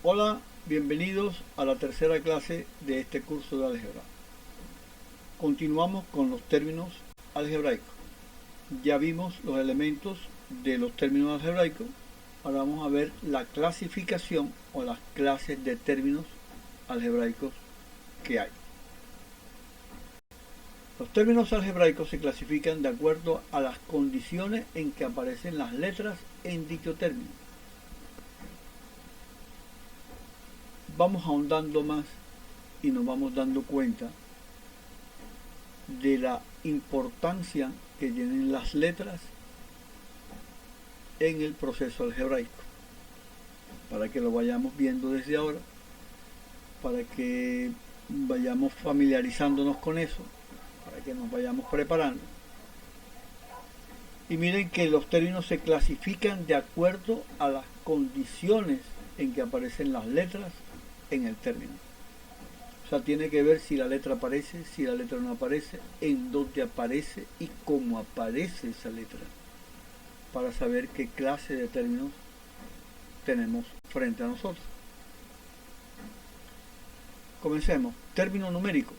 Hola, bienvenidos a la tercera clase de este curso de álgebra. Continuamos con los términos algebraicos. Ya vimos los elementos de los términos algebraicos. Ahora vamos a ver la clasificación o las clases de términos algebraicos que hay. Los términos algebraicos se clasifican de acuerdo a las condiciones en que aparecen las letras en dicho término. Vamos ahondando más y nos vamos dando cuenta de la importancia que tienen las letras en el proceso algebraico, para que lo vayamos viendo desde ahora, para que vayamos familiarizándonos con eso, para que nos vayamos preparando. Y miren que los términos se clasifican de acuerdo a las condiciones en que aparecen las letras en el término. O sea, tiene que ver si la letra aparece, si la letra no aparece, en dónde aparece y cómo aparece esa letra, para saber qué clase de términos tenemos frente a nosotros. Comencemos. Término numérico.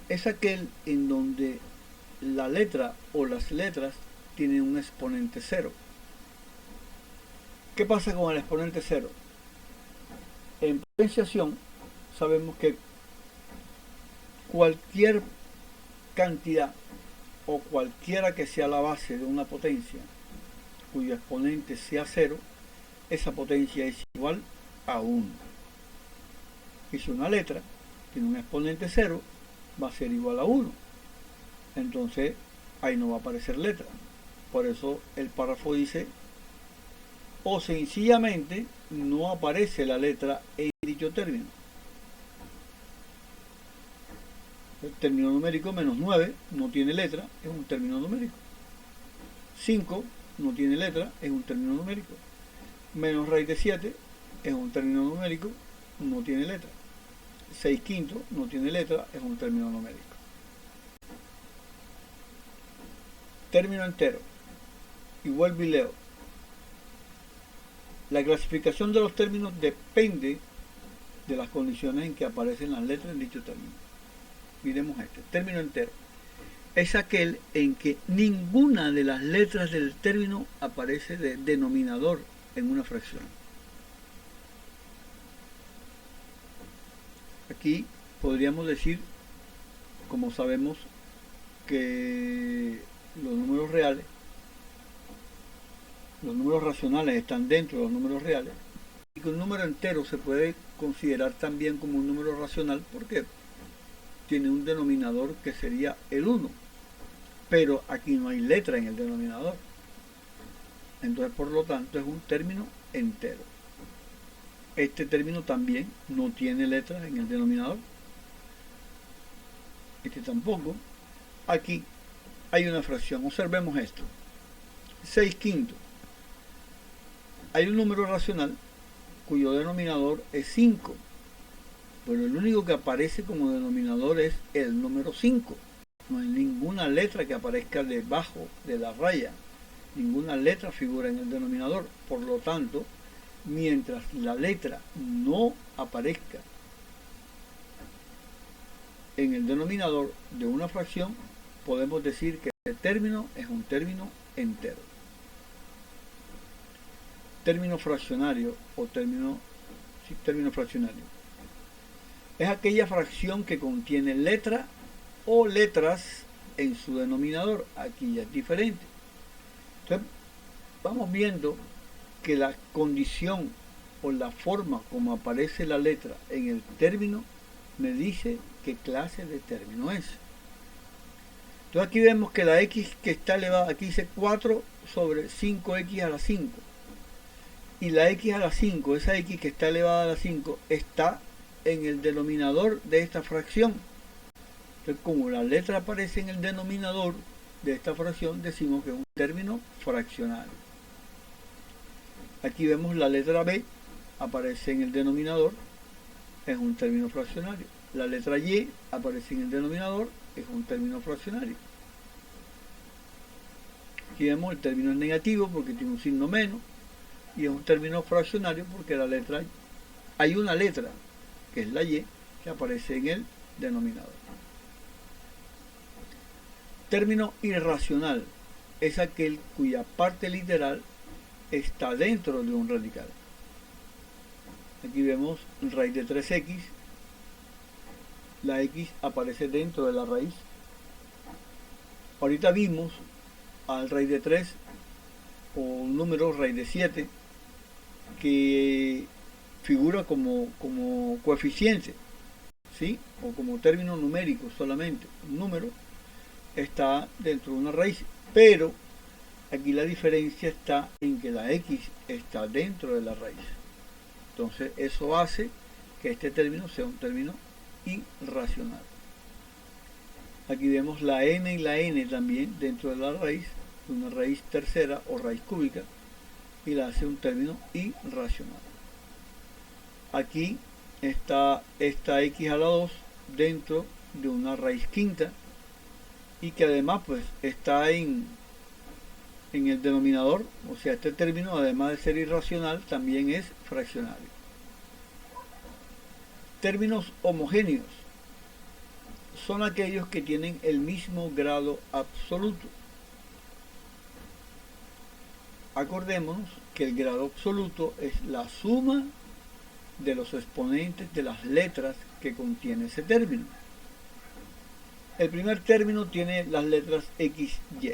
Es aquel en donde la letra o las letras tienen un exponente cero. ¿Qué pasa con el exponente cero? En potenciación sabemos que cualquier cantidad o cualquiera que sea la base de una potencia cuyo exponente sea cero, esa potencia es igual a 1. Y si una letra tiene un exponente cero, va a ser igual a 1. Entonces ahí no va a aparecer letra. Por eso el párrafo dice: o sencillamente no aparece la letra en dicho término. El término numérico menos 9 no tiene letra, es un término numérico. 5 no tiene letra, es un término numérico. Menos raíz de 7 es un término numérico, no tiene letra. 6 quintos no tiene letra, es un término numérico. Término entero. Y vuelvo y leo. La clasificación de los términos depende de las condiciones en que aparecen las letras en dicho término. Miremos este. Término entero. Es aquel en que ninguna de las letras del término aparece de denominador en una fracción. Aquí podríamos decir, como sabemos que los números reales, los números racionales están dentro de los números reales, y que un número entero se puede considerar también como un número racional porque tiene un denominador que sería el 1, pero aquí no hay letra en el denominador. Entonces, por lo tanto, es un término entero. Este término también no tiene letras en el denominador. Este tampoco. Aquí hay una fracción. Observemos esto. 6 quintos. Hay un número racional cuyo denominador es 5. Pero el único que aparece como denominador es el número 5. No hay ninguna letra que aparezca debajo de la raya. Ninguna letra figura en el denominador. Por lo tanto, mientras la letra no aparezca en el denominador de una fracción, podemos decir que el término es un término entero. Término fraccionario o término fraccionario es aquella fracción que contiene letra o letras en su denominador. Aquí ya es diferente. Entonces, vamos viendo que la condición o la forma como aparece la letra en el término me dice qué clase de término es. Entonces aquí vemos que la x que está elevada, aquí dice 4 sobre 5x a la 5. Y la x a la 5, esa x que está elevada a la 5, está en el denominador de esta fracción. Entonces, como la letra aparece en el denominador de esta fracción, decimos que es un término fraccionario. Aquí vemos la letra b, aparece en el denominador, es un término fraccionario. La letra y aparece en el denominador, es un término fraccionario. Aquí vemos el término es negativo porque tiene un signo menos, y es un término fraccionario porque la letra hay una letra, que es la y, que aparece en el denominador. Término irracional es aquel cuya parte literal está dentro de un radical. Aquí vemos raíz de 3x, la x aparece dentro de la raíz. Ahorita vimos al raíz de 3 o un número raíz de 7 que figura como coeficiente, ¿sí? O como término numérico solamente. Un número está dentro de una raíz, pero aquí la diferencia está en que la x está dentro de la raíz. Entonces eso hace que este término sea un término irracional. Aquí vemos la m y la n también dentro de la raíz, una raíz tercera o raíz cúbica, y la hace un término irracional. Aquí está esta x a la 2 dentro de una raíz quinta y que además pues está en el denominador, o sea, este término además de ser irracional también es fraccionario. Términos homogéneos son aquellos que tienen el mismo grado absoluto. Acordémonos que el grado absoluto es la suma de los exponentes de las letras que contiene ese término. El primer término tiene las letras x, y.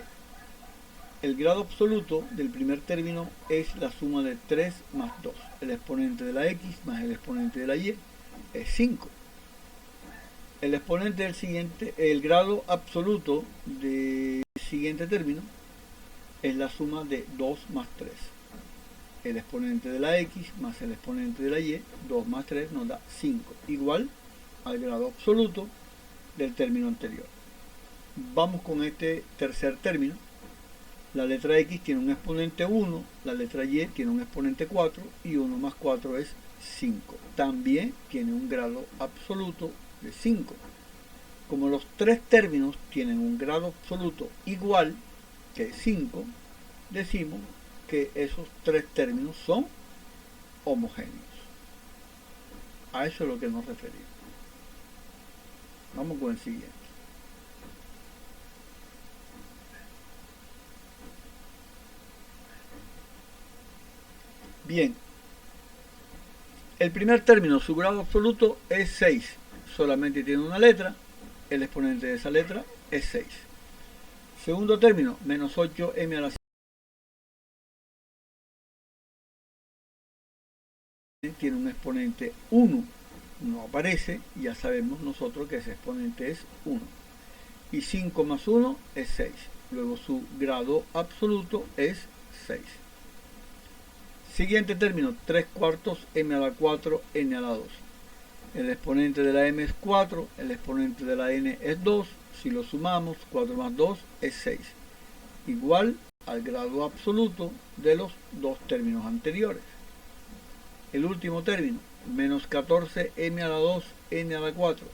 El grado absoluto del primer término es la suma de 3 más 2. El exponente de la x más el exponente de la y es 5. El exponente del siguiente, el grado absoluto del siguiente término es la suma de 2 más 3. El exponente de la x más el exponente de la y, 2 más 3 nos da 5, igual al grado absoluto del término anterior. Vamos con este tercer término. La letra x tiene un exponente 1, la letra y tiene un exponente 4 y 1 más 4 es 5. También tiene un grado absoluto de 5. Como los tres términos tienen un grado absoluto igual que 5, decimos que esos tres términos son homogéneos. A eso es lo que nos referimos. Vamos con el siguiente. Bien, el primer término, su grado absoluto es 6, solamente tiene una letra, el exponente de esa letra es 6. Segundo término, menos 8m a la 7 tiene un exponente 1, no aparece, ya sabemos nosotros que ese exponente es 1. Y 5 más 1 es 6, luego su grado absoluto es 6. Siguiente término, 3 cuartos m a la 4 n a la 2. El exponente de la m es 4, el exponente de la n es 2. Si lo sumamos, 4 más 2 es 6. Igual al grado absoluto de los dos términos anteriores. El último término, menos 14 m a la 2 n a la 4.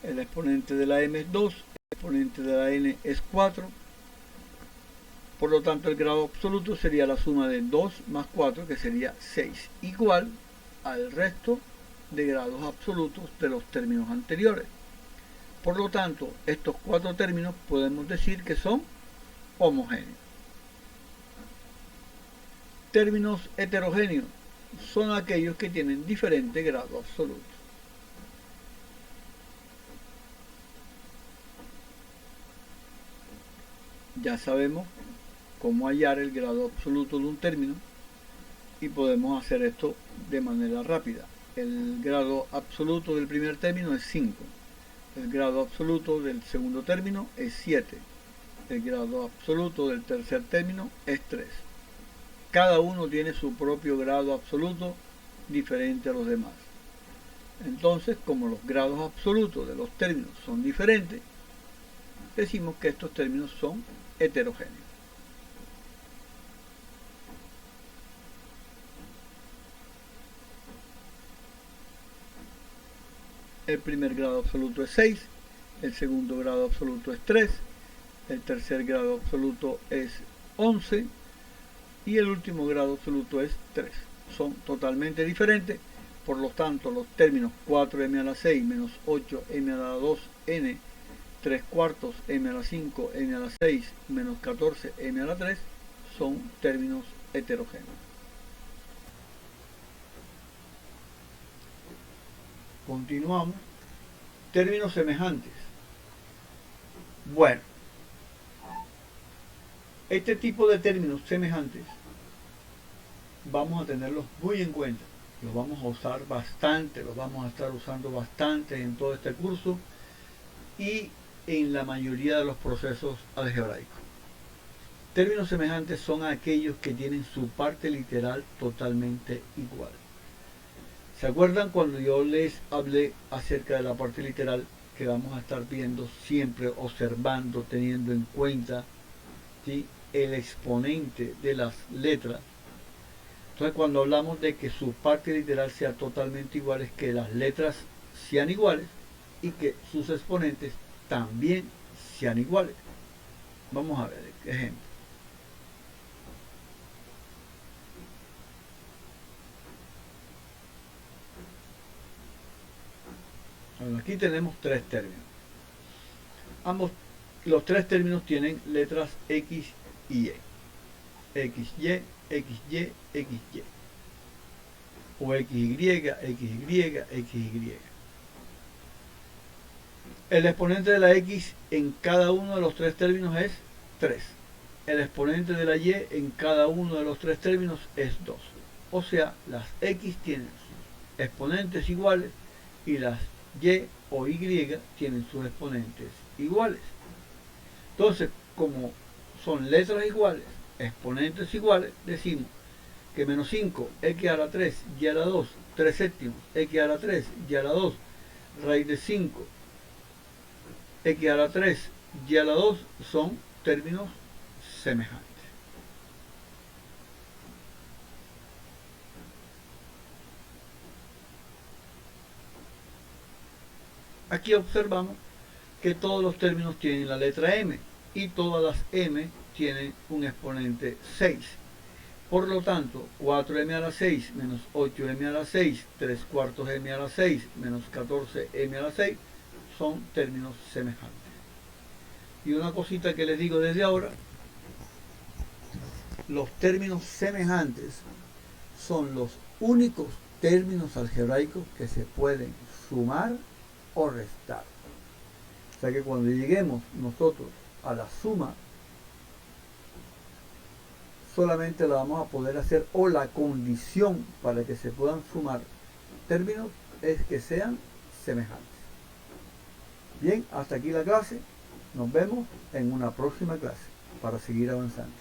El exponente de la m es 2, el exponente de la n es 4. Por lo tanto, el grado absoluto sería la suma de 2 más 4, que sería 6, igual al resto de grados absolutos de los términos anteriores. Por lo tanto, estos cuatro términos podemos decir que son homogéneos. Términos heterogéneos son aquellos que tienen diferente grado absoluto. Ya sabemos cómo hallar el grado absoluto de un término y podemos hacer esto de manera rápida. El grado absoluto del primer término es 5, el grado absoluto del segundo término es 7, el grado absoluto del tercer término es 3. Cada uno tiene su propio grado absoluto diferente a los demás. Entonces, como los grados absolutos de los términos son diferentes, decimos que estos términos son heterogéneos. El primer grado absoluto es 6, el segundo grado absoluto es 3, el tercer grado absoluto es 11 y el último grado absoluto es 3. Son totalmente diferentes, Por lo tanto, los términos 4m a la 6 menos 8m a la 2n 3 cuartos m a la 5 m a la 6 menos 14m a la 3 son términos heterogéneos. Continuamos. Términos semejantes. Bueno, este tipo de términos semejantes vamos a tenerlos muy en cuenta. Los vamos a usar bastante, los vamos a estar usando bastante en todo este curso y en la mayoría de los procesos algebraicos. Términos semejantes son aquellos que tienen su parte literal totalmente igual. ¿Se acuerdan cuando yo les hablé acerca de la parte literal que vamos a estar viendo siempre, observando, teniendo en cuenta, ¿sí?, el exponente de las letras? Entonces, cuando hablamos de que su parte literal sea totalmente igual, es que las letras sean iguales y que sus exponentes también sean iguales. Vamos a ver ejemplo. Bueno, aquí tenemos tres términos. Los tres términos tienen letras X y Y. XY, XY, XY. O XY, XY, XY. El exponente de la X en cada uno de los tres términos es 3. El exponente de la Y en cada uno de los tres términos es 2. O sea, las X tienen sus exponentes iguales y las Y o Y tienen sus exponentes iguales. Entonces, como son letras iguales, exponentes iguales, decimos que menos 5, X a la 3, Y a la 2, 3 séptimos, X a la 3, Y a la 2, raíz de 5, X a la 3, Y a la 2 son términos semejantes. Aquí observamos que todos los términos tienen la letra M y todas las M tienen un exponente 6. Por lo tanto, 4m a la 6 menos 8m a la 6, 3 cuartos m a la 6 menos 14m a la 6 son términos semejantes. Y una cosita que les digo desde ahora, los términos semejantes son los únicos términos algebraicos que se pueden sumar o restar. O sea que cuando lleguemos nosotros a la suma, solamente la vamos a poder hacer, o la condición para que se puedan sumar términos es que sean semejantes. Bien, hasta aquí la clase. Nos vemos en una próxima clase para seguir avanzando.